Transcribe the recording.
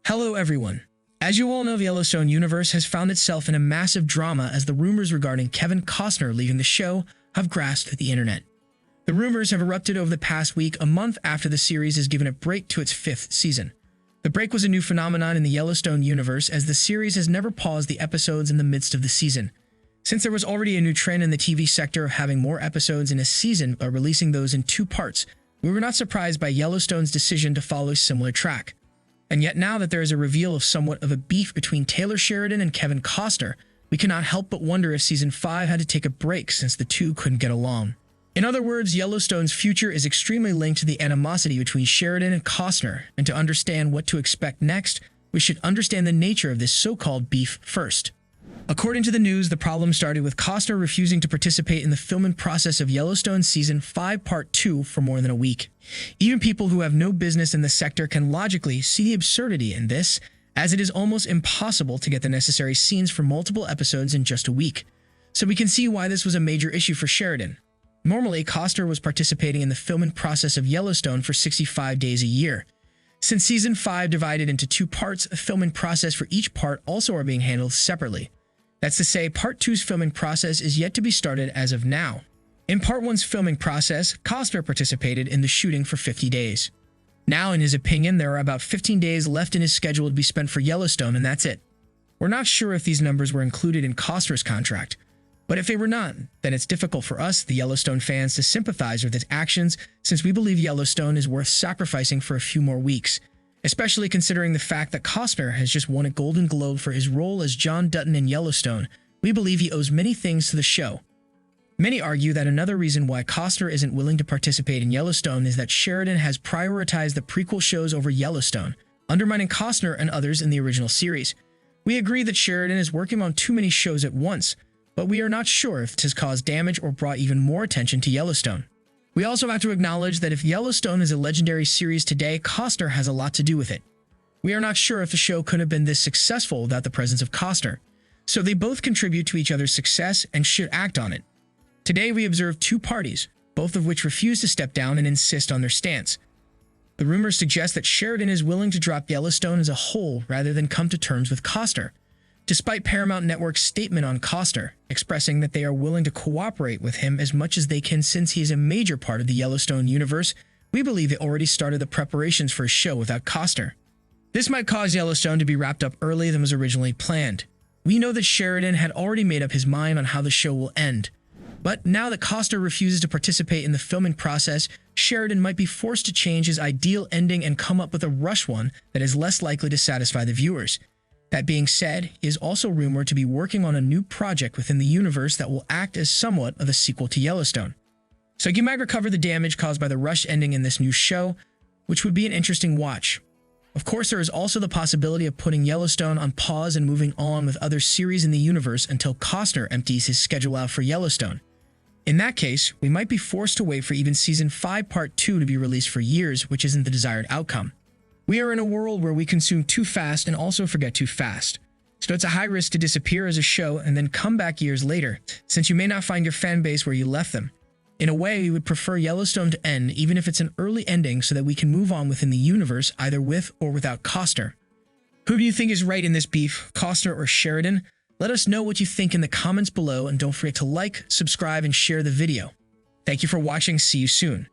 Hello everyone. As you all know, the Yellowstone universe has found itself in a massive drama as the rumors regarding Kevin Costner leaving the show have grasped the internet. The rumors have erupted over the past week, a month after the series is given a break to its 5th season. The break was a new phenomenon in the Yellowstone universe as the series has never paused the episodes in the midst of the season. Since there was already a new trend in the TV sector of having more episodes in a season by releasing those in 2 parts, we were not surprised by Yellowstone's decision to follow a similar track. And yet now that there is a reveal of somewhat of a beef between Taylor Sheridan and Kevin Costner, we cannot help but wonder if Season 5 had to take a break since the two couldn't get along. In other words, Yellowstone's future is extremely linked to the animosity between Sheridan and Costner, and to understand what to expect next, we should understand the nature of this so-called beef first. According to the news, the problem started with Costner refusing to participate in the filming process of Yellowstone Season 5 Part 2 for more than a week. Even people who have no business in the sector can logically see the absurdity in this, as it is almost impossible to get the necessary scenes for multiple episodes in just a week. So we can see why this was a major issue for Sheridan. Normally, Costner was participating in the filming process of Yellowstone for 65 days a year. Since Season 5 divided into 2 parts, a filming process for each part also are being handled separately. That's to say, Part 2's filming process is yet to be started as of now. In Part 1's filming process, Costner participated in the shooting for 50 days. Now, in his opinion, there are about 15 days left in his schedule to be spent for Yellowstone, and that's it. We're not sure if these numbers were included in Costner's contract, but if they were not, then it's difficult for us, the Yellowstone fans, to sympathize with his actions since we believe Yellowstone is worth sacrificing for a few more weeks, especially considering the fact that Costner has just won a Golden Globe for his role as John Dutton in Yellowstone. We believe he owes many things to the show. Many argue that another reason why Costner isn't willing to participate in Yellowstone is that Sheridan has prioritized the prequel shows over Yellowstone, undermining Costner and others in the original series. We agree that Sheridan is working on too many shows at once, but we are not sure if it has caused damage or brought even more attention to Yellowstone. We also have to acknowledge that if Yellowstone is a legendary series today, Costner has a lot to do with it. We are not sure if the show could have been this successful without the presence of Costner, so they both contribute to each other's success and should act on it. Today we observe 2 parties, both of which refuse to step down and insist on their stance. The rumors suggest that Sheridan is willing to drop Yellowstone as a whole rather than come to terms with Costner, despite Paramount Network's statement on Costner, expressing that they are willing to cooperate with him as much as they can since he is a major part of the Yellowstone universe. We believe they already started the preparations for a show without Costner. This might cause Yellowstone to be wrapped up earlier than was originally planned. We know that Sheridan had already made up his mind on how the show will end. But now that Costner refuses to participate in the filming process, Sheridan might be forced to change his ideal ending and come up with a rush one that is less likely to satisfy the viewers. That being said, he is also rumored to be working on a new project within the universe that will act as somewhat of a sequel to Yellowstone. So he might recover the damage caused by the rushed ending in this new show, which would be an interesting watch. Of course, there is also the possibility of putting Yellowstone on pause and moving on with other series in the universe until Costner empties his schedule out for Yellowstone. In that case, we might be forced to wait for even Season 5 Part 2 to be released for years, which isn't the desired outcome. We are in a world where we consume too fast and also forget too fast. So it's a high risk to disappear as a show and then come back years later, since you may not find your fan base where you left them. In a way, we would prefer Yellowstone to end, even if it's an early ending, so that we can move on within the universe either with or without Costner. Who do you think is right in this beef, Costner or Sheridan? Let us know what you think in the comments below, and don't forget to like, subscribe, and share the video. Thank you for watching. See you soon.